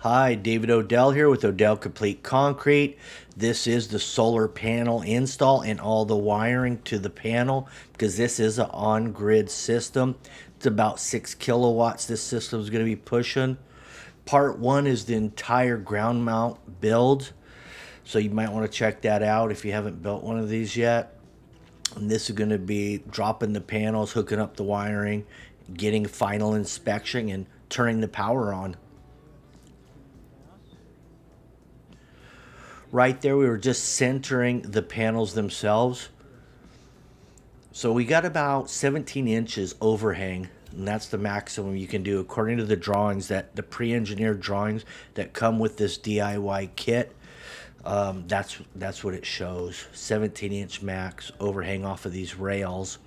Hi, David Odell here with Odell Complete Concrete. This is the solar panel install and all the wiring to the panel because this is an on-grid system. It's about 6 kilowatts this system is going to be pushing. Part one is the entire ground mount build. So you might want to check that out if you haven't built one of these yet. And this is going to be dropping the panels, hooking up the wiring, getting final inspection, and turning the power on. Right there, we were just centering the panels themselves. So we got about 17 inches overhang, and that's the maximum you can do according to the drawings, that the pre-engineered drawings that come with this DIY kit. That's what it shows. 17-inch max overhang off of these rails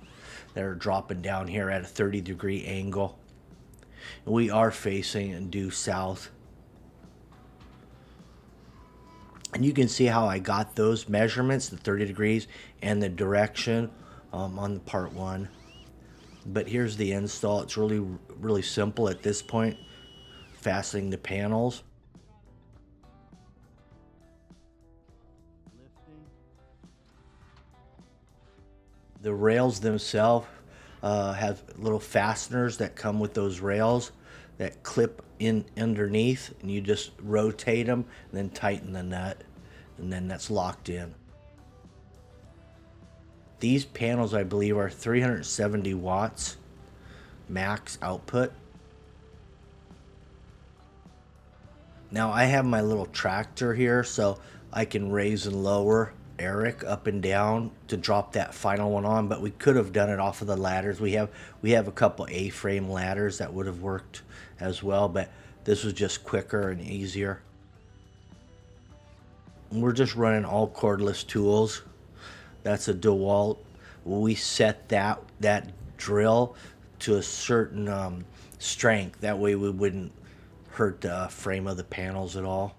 that are dropping down here at a 30-degree angle. And we are facing due south. And you can see how I got those measurements, the 30 degrees and the direction on the part one. But here's the install. It's really simple at this point, fastening the panels. The rails themselves have little fasteners that come with those rails that clip in underneath, and you just rotate them and then tighten the nut, and then that's locked in. These panels, I believe, are 370 watts max output. Now I have my little tractor here, so I can raise and lower Eric up and down to drop that final one on, but we could have done it off of the ladders. We have a couple A-frame ladders that would have worked as well, but this was just quicker and easier. And we're just running all cordless tools. That's a DeWalt. We set that drill to a certain strength. That way we wouldn't hurt the frame of the panels at all.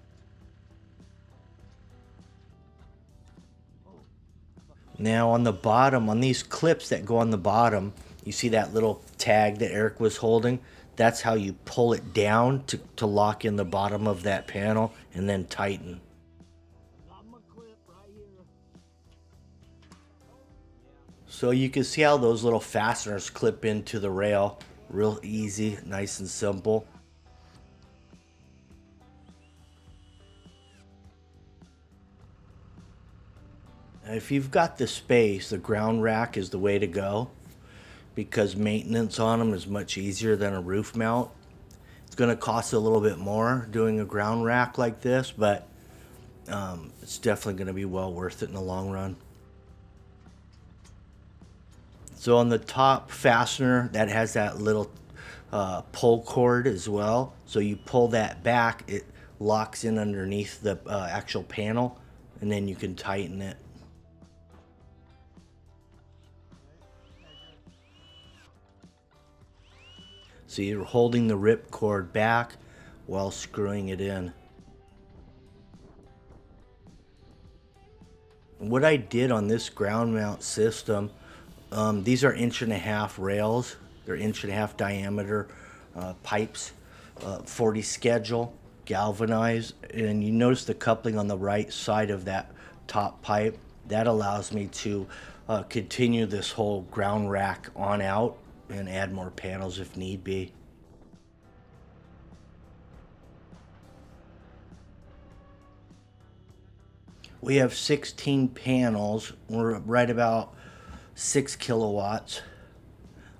Now on the bottom, on these clips that go on the bottom, you see that little tag that Eric was holding? That's how you pull it down to lock in the bottom of that panel and then tighten. So you can see how those little fasteners clip into the rail. Real easy, nice and simple. If you've got the space, the ground rack is the way to go because maintenance on them is much easier than a roof mount. It's going to cost a little bit more doing a ground rack like this, but it's definitely going to be well worth it in the long run. So on the top fastener, that has that little pull cord as well. So you pull that back, it locks in underneath the actual panel, and then you can tighten it. So you're holding the rip cord back while screwing it in. What I did on this ground mount system, these are 1.5 inch rails. They're 1.5 inch diameter pipes, 40 schedule, galvanized. And you notice the coupling on the right side of that top pipe. That allows me to continue this whole ground rack on out and add more panels if need be. We have 16 panels. We're right about 6 kilowatts.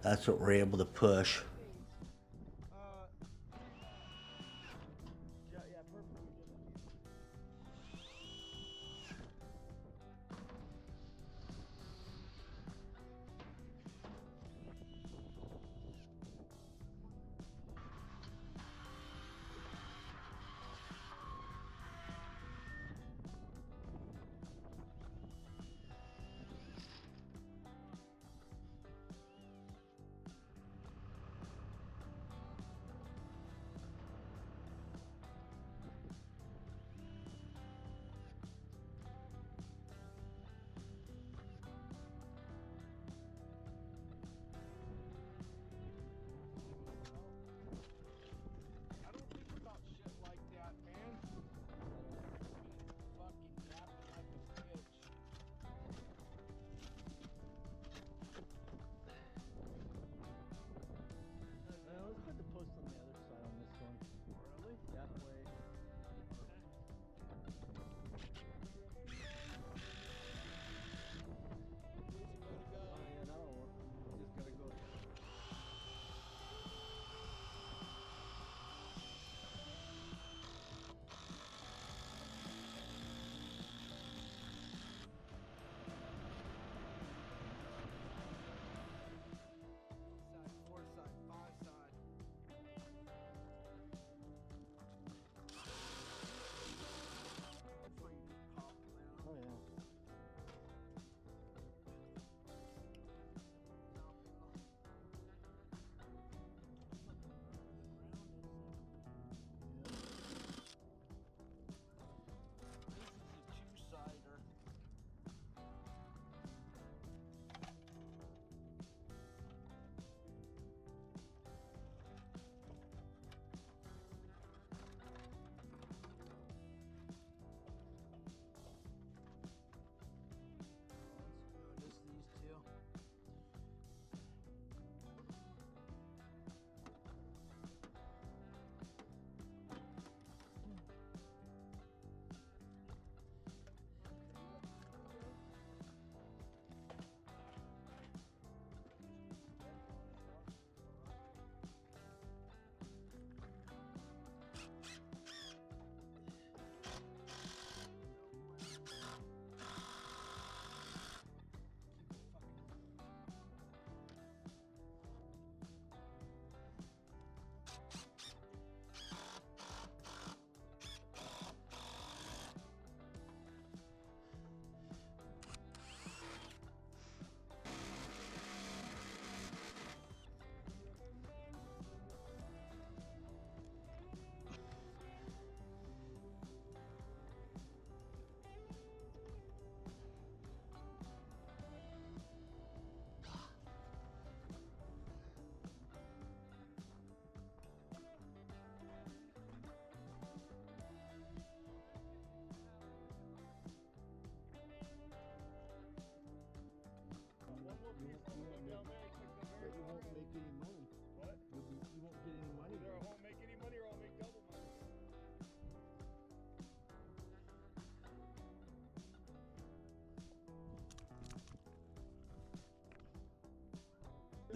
That's what we're able to push.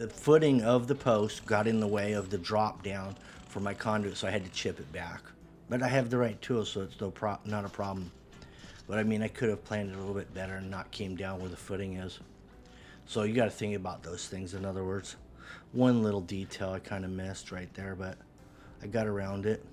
The footing of the post got in the way of the drop down for my conduit, so I had to chip it back. But I have the right tools, so it's not a problem. But I mean, I could have planned it a little bit better and not came down where the footing is. So you got to think about those things. In other words, one little detail I kind of missed right there, but I got around it.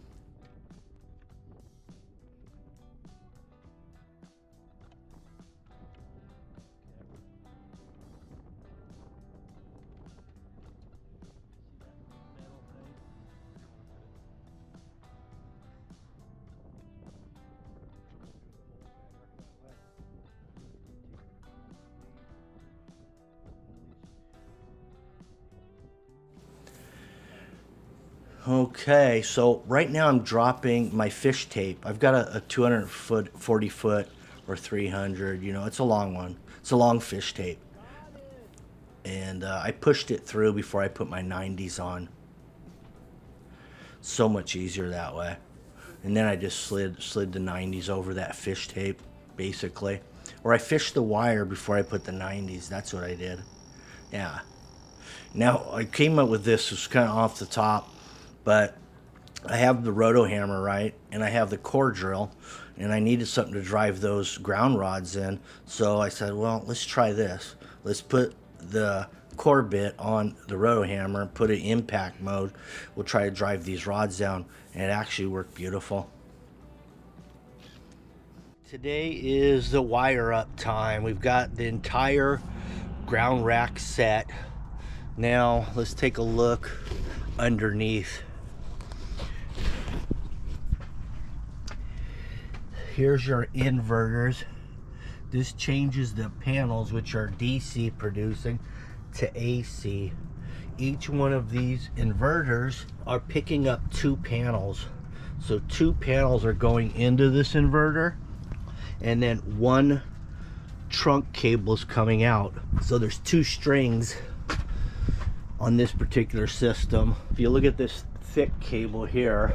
Okay, so right now I'm dropping my fish tape. I've got a 200 foot, 40 foot, or 300, you know, it's a long one. It's a long fish tape. And I pushed it through before I put my 90s on. So much easier that way. And then I just slid the 90s over that fish tape, basically. Or I fished the wire before I put the 90s. That's what I did. Yeah. Now, I came up with this, it's kind of off the top, but I have the roto hammer, right? And I have the core drill, and I needed something to drive those ground rods in. So I said, well, let's try this. Let's put the core bit on the roto hammer and put it in impact mode. We'll try to drive these rods down, and it actually worked beautiful. Today is the wire up time. We've got the entire ground rack set. Now let's take a look underneath. Here's your inverters. This changes the panels, which are DC producing, to AC. Each one of these inverters are picking up 2 panels. So 2 panels are going into this inverter, and then 1 trunk cable is coming out. So there's 2 strings on this particular system. If you look at this thick cable here,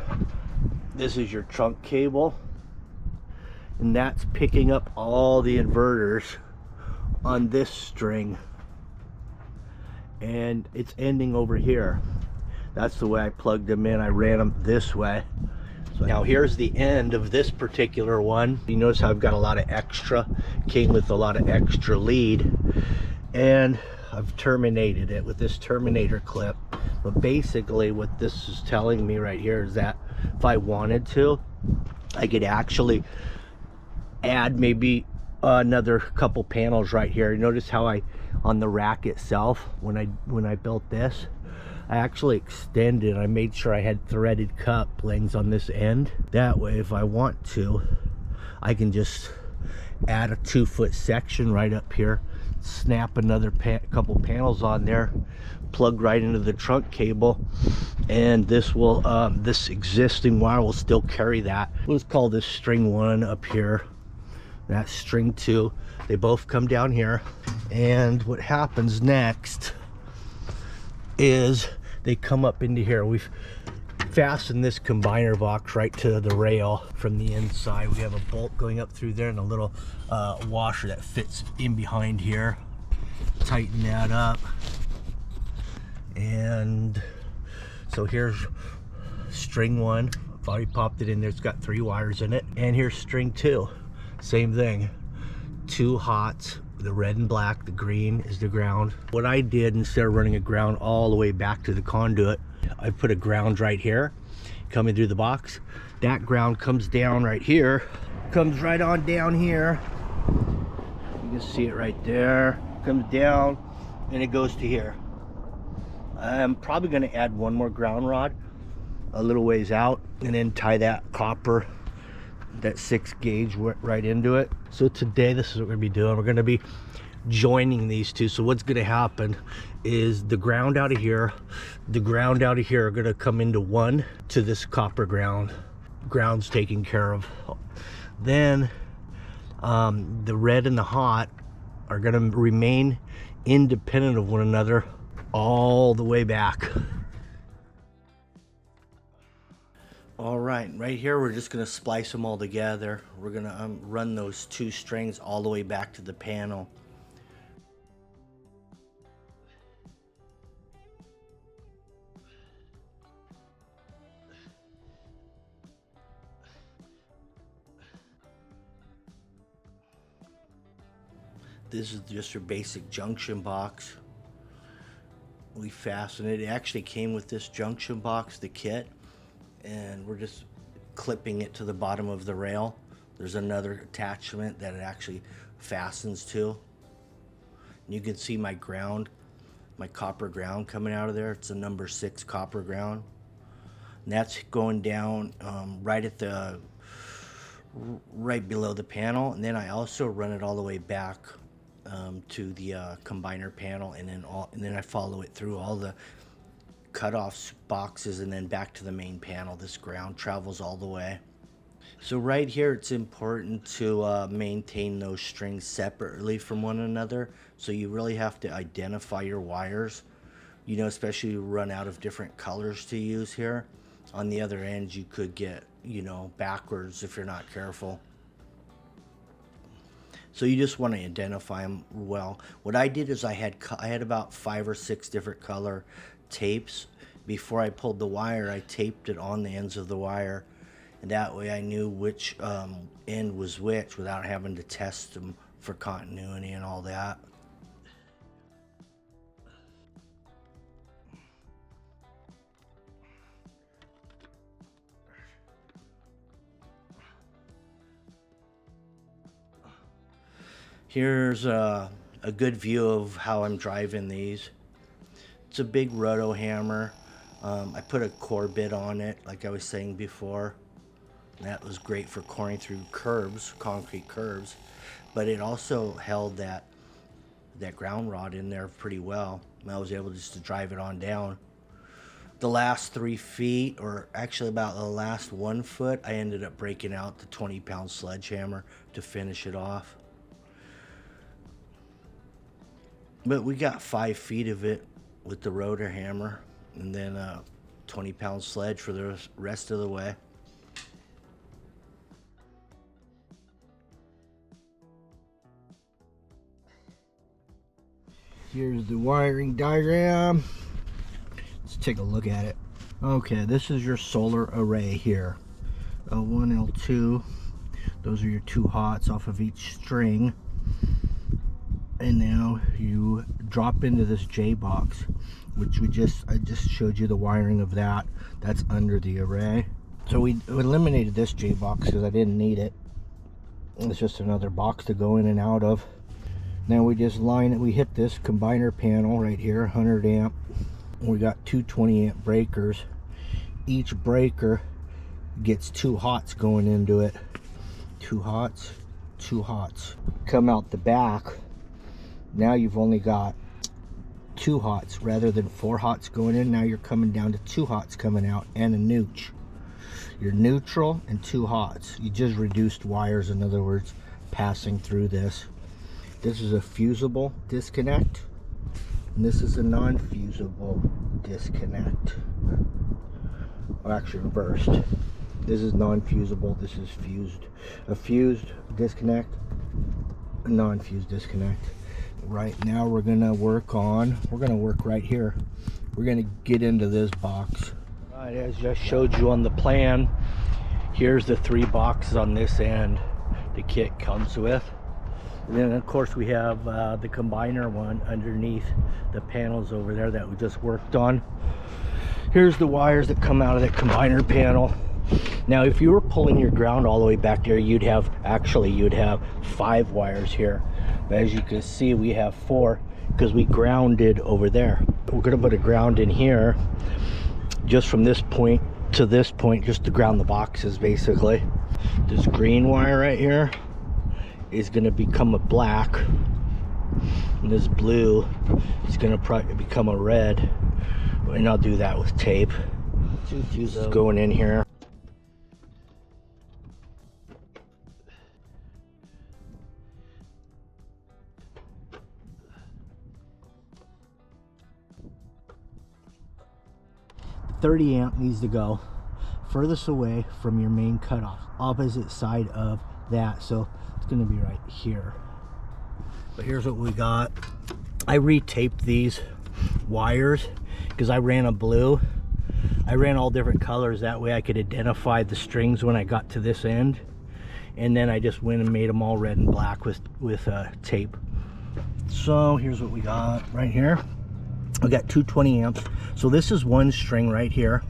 this is your trunk cable, and that's picking up all the inverters on this string, and it's ending over here. That's the way I plugged them in. I ran them this way. So now here's the end of this particular one. You notice how I've got a lot of extra, came with a lot of extra lead, and I've terminated it with this terminator clip. But basically what this is telling me right here is that if I wanted to, I could actually add maybe another couple panels right here. Notice how I, on the rack itself, when I built this, I actually extended. I made sure I had threaded couplings on this end. That way, if I want to, I can just add a 2-foot section right up here, snap another couple panels on there, plug right into the trunk cable, and this will this existing wire will still carry that. Let's call this string 1 up here, that's string 2. They both come down here, and what happens next is they come up into here. We've fastened this combiner box right to the rail from the inside. We have a bolt going up through there and a little washer that fits in behind here. Tighten that up, and so here's string 1. I've already popped it in there. It's got 3 wires in it. And here's string 2. Same thing, 2 hots, the red and black. The green is the ground. What I did, instead of running a ground all the way back to the conduit, I put a ground right here coming through the box. That ground comes down right here, comes right on down here. You can see it right there. Comes down and it goes to here. I'm probably going to add 1 more ground rod a little ways out, and then tie that copper, that 6 gauge, right into it. So today, this is what we're going to be doing. We're going to be joining these 2. So what's going to happen is the ground out of here, the ground out of here are going to come into one to this copper ground. Ground's taken care of. Then the red and the hot are going to remain independent of one another all the way back. All right here we're just going to splice them all together. We're going to run those 2 strings all the way back to the panel. This is just your basic junction box. We fasten it. It actually came with this junction box, the kit, and we're just clipping it to the bottom of the rail. There's another attachment that it actually fastens to. And you can see my ground, my copper ground coming out of there. It's a number 6 copper ground. And that's going down right below the panel. And then I also run it all the way back to the combiner panel, and then I follow it through all the cutoff boxes and then back to the main panel. This ground travels all the way. So right here, it's important to maintain those strings separately from one another. So you really have to identify your wires, you know, especially you run out of different colors to use here. On the other end, you could get, you know, backwards if you're not careful. So you just want to identify them well. What I did is I had about 5 or 6 different color tapes. Before I pulled the wire, I taped it on the ends of the wire, and that way I knew which end was which without having to test them for continuity and all that. Here's a good view of how I'm driving these. It's a big roto hammer. I put a core bit on it, like I was saying before. That was great for coring through curbs, concrete curbs. But it also held that ground rod in there pretty well. And I was able just to drive it on down. The last 3 feet, or actually about the last 1 foot, I ended up breaking out the 20-pound sledgehammer to finish it off. But we got 5 feet of it with the rotor hammer, and then a 20-pound sledge for the rest of the way. Here's the wiring diagram. Let's take a look at it. Okay, this is your solar array here. L1, L2. Those are your 2 hots off of each string. And now you drop into this J box, which I just showed you the wiring of that. That's under the array. So we eliminated this J box because I didn't need it. It's just another box to go in and out of. Now we just line it. We hit this combiner panel right here, 100 amp. We got 2 20 amp breakers. Each breaker gets 2 hots going into it. 2 hots, 2 hots. Come out the back. Now you've only got 2 hots rather than 4 hots going in. Now you're coming down to 2 hots coming out and a nooch. You're neutral and 2 hots. You just reduced wires, in other words, passing through this. This is a fusible disconnect, and this is a non-fusible disconnect. Well, actually reversed. This is non-fusible, this is fused. A fused disconnect, a non-fused disconnect. Right now we're gonna work right here. We're gonna get into this box. Right, as I just showed you on the plan, here's the 3 boxes on this end the kit comes with. And then of course we have the combiner one underneath the panels over there that we just worked on. Here's the wires that come out of that combiner panel. Now if you were pulling your ground all the way back there, you'd have 5 wires here. But as you can see, we have 4 because we grounded over there. We're going to put a ground in here just from this point to this point, just to ground the boxes basically. This green wire right here is going to become a black, and this blue is going to probably become a red, and I'll do that with tape. This is going in here. The 30 amp needs to go furthest away from your main cutoff, opposite side of that, so it's going to be right here. But here's what we got. I retaped these wires because I ran a blue. I ran all different colors, that way I could identify the strings when I got to this end, and then I just went and made them all red and black with tape. So here's what we got right here. We got 220 amps. So this is one string right here.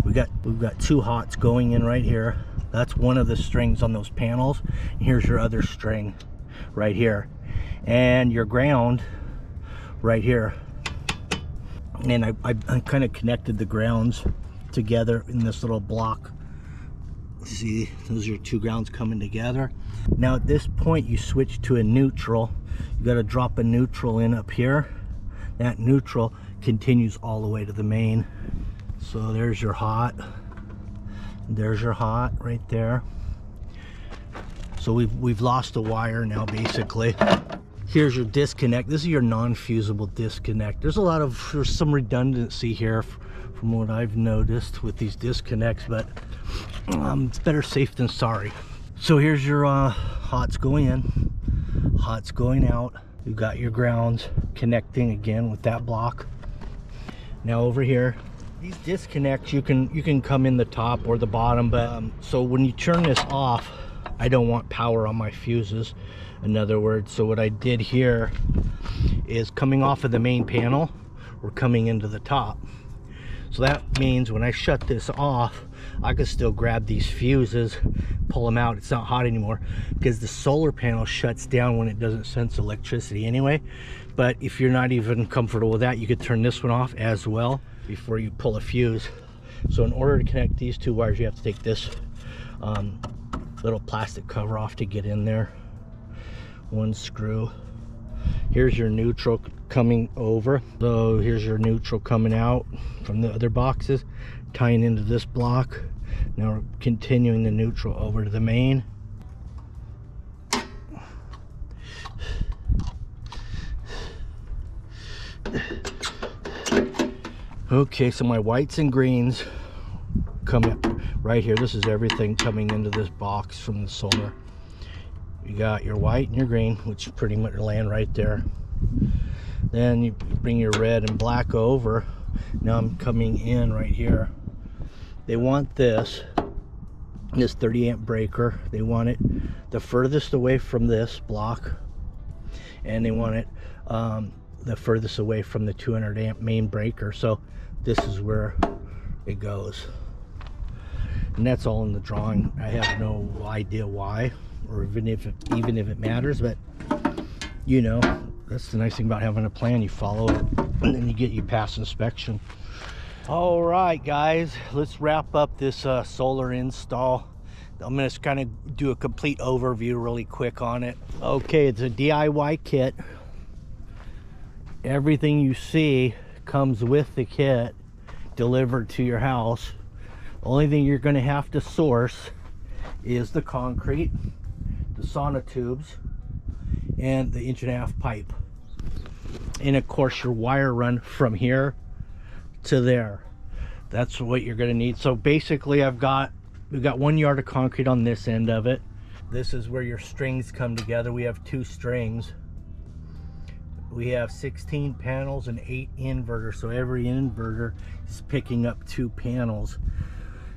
We've got 2 hots going in right here. That's one of the strings on those panels. Here's your other string right here, and your ground right here. And I kind of connected the grounds together in this little block. See, those are your 2 grounds coming together. Now at this point you switch to a neutral. You got to drop a neutral in up here. That neutral continues all the way to the main. So there's your hot. There's your hot right there. So we've lost a wire now basically. Here's your disconnect. This is your non-fusible disconnect. There's some redundancy here from what I've noticed with these disconnects, but it's better safe than sorry. So here's your hots going in, hots going out. You've got your grounds connecting again with that block. Now over here, these disconnects, you can come in the top or the bottom, but so when you turn this off, I don't want power on my fuses, in other words. So what I did here is coming off of the main panel, we're coming into the top. So that means when I shut this off, I can still grab these fuses, pull them out. It's not hot anymore because the solar panel shuts down when it doesn't sense electricity anyway. But if you're not even comfortable with that, you could turn this one off as well before you pull a fuse. So in order to connect these 2 wires, you have to take this little plastic cover off to get in there. 1 screw. Here's your neutral coming over. So here's your neutral coming out from the other boxes, tying into this block. Now we're continuing the neutral over to the main. Okay, so my whites and greens come up right here. This is everything coming into this box from the solar. You got your white and your green, which pretty much land right there. Then you bring your red and black over. Now I'm coming in right here. They want this 30 amp breaker. They want it the furthest away from this block, and they want it the furthest away from the 200 amp main breaker. So this is where it goes, and that's all in the drawing. I have no idea why, or even if it matters, but you know, that's the nice thing about having a plan. You follow it and then you pass inspection. All right guys, let's wrap up this solar install. I'm gonna kind of do a complete overview really quick on it. Okay, it's a DIY kit. Everything you see comes with the kit delivered to your house. Only thing you're going to have to source is the concrete, the sonotubes, and the 1.5-inch pipe. And of course your wire run from here to there. That's what you're going to need. So basically we've got 1 yard of concrete on this end of it. This is where your strings come together. We have 2 strings. We have 16 panels and 8 inverters, so every inverter is picking up 2 panels,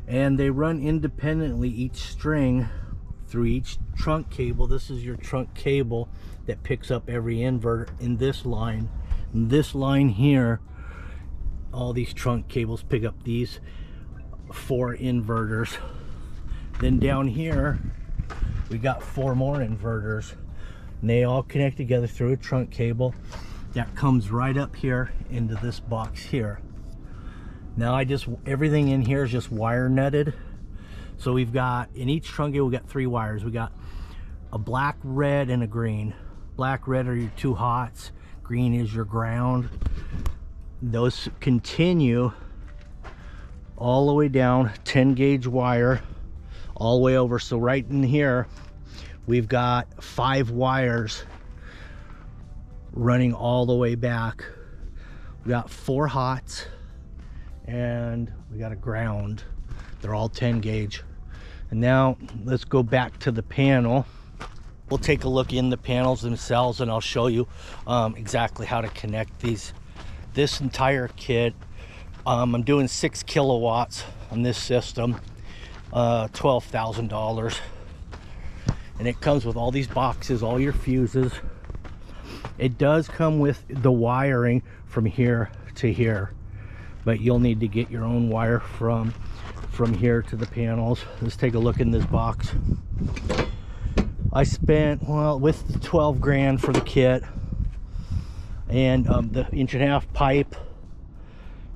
and they run independently, each string through each trunk cable. This is your trunk cable that picks up every inverter in this line. In this line here, all these trunk cables pick up these 4 inverters. Then down here we got 4 more inverters, and they all connect together through a trunk cable that comes right up here into this box here. Now everything in here is just wire nutted. So we've got, in each trunk cable, we got 3 wires. We got a black, red, and a green. Black, red are your 2 hots. Green is your ground. Those continue all the way down, 10 gauge wire all the way over. So right in here we've got 5 wires running all the way back. We got 4 hots and we got a ground. They're all 10 gauge. And now let's go back to the panel. We'll take a look in the panels themselves, and I'll show you exactly how to connect this entire kit. I'm doing 6 kilowatts on this system, $12,000, and it comes with all these boxes, all your fuses, It does come with the wiring from here to here, but you'll need to get your own wire from here to the panels. Let's take a look in this box. I spent, well, with the 12 grand for the kit and the 1.5-inch pipe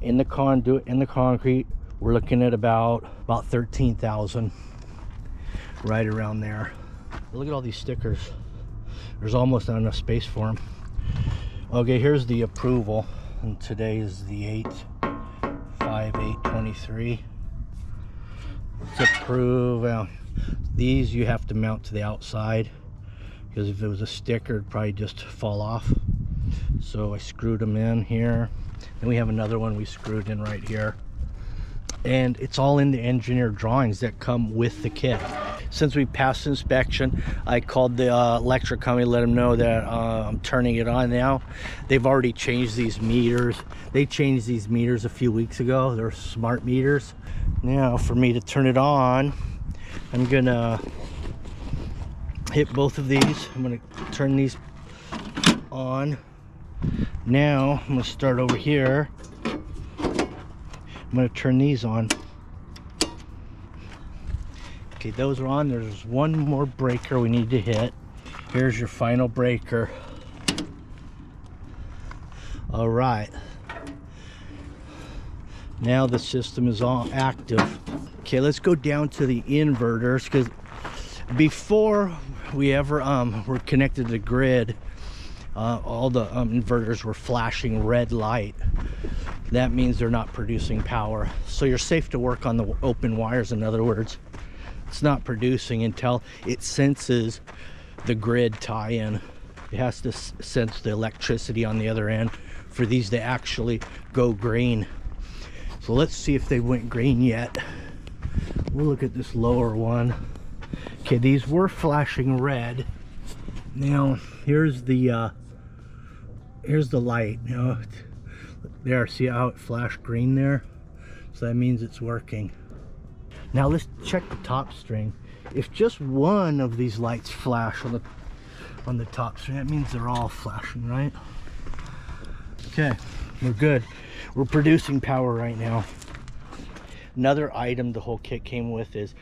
in the conduit and the concrete, we're looking at about 13,000, right around there. Look at all these stickers. There's almost not enough space for them. Okay, here's the approval, and today is the 8/5/8/23. Let's approve. Well, these you have to mount to the outside, because if it was a sticker it'd probably just fall off. So I screwed them in here. Then we have another one we screwed in right here, and it's all in the engineered drawings that come with the kit. Since we passed inspection, I called the electric company, let them know that I'm turning it on now. They've already changed these meters. They changed these meters a few weeks ago. They're smart meters. Now for me to turn it on, I'm gonna hit both of these. I'm gonna turn these on. Now I'm gonna start over here. I'm gonna turn these on. Okay, those are on. There's one more breaker we need to hit. Here's your final breaker. All right. Now the system is all active. Okay, let's go down to the inverters, because before we ever were connected to the grid, all the inverters were flashing red light. That means they're not producing power. So you're safe to work on the open wires. In other words, it's not producing until it senses the grid tie-in. It has to sense the electricity on the other end for these to actually go green. So let's see if they went green yet. We'll look at this lower one. Okay, these were flashing red. Now here's the light. You know, there, see how it flashed green there? So that means it's working. Now let's check the top string. If just one of these lights flash on the top string, that means they're all flashing, right? Okay, we're good. We're producing power right now. Another item the whole kit came with is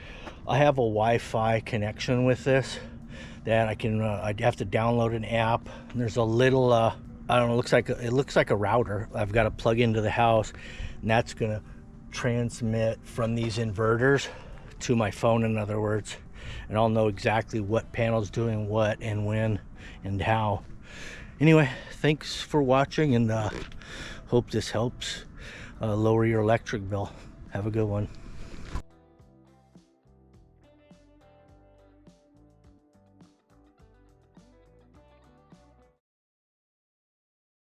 I have a Wi-Fi connection with this that I can I'd have to download an app. And there's a little I don't know, it looks like a router I've got to plug into the house, and that's gonna transmit from these inverters to my phone, in other words, and I'll know exactly what panel's doing what and when and how. Anyway, thanks for watching, and hope this helps lower your electric bill. Have a good one.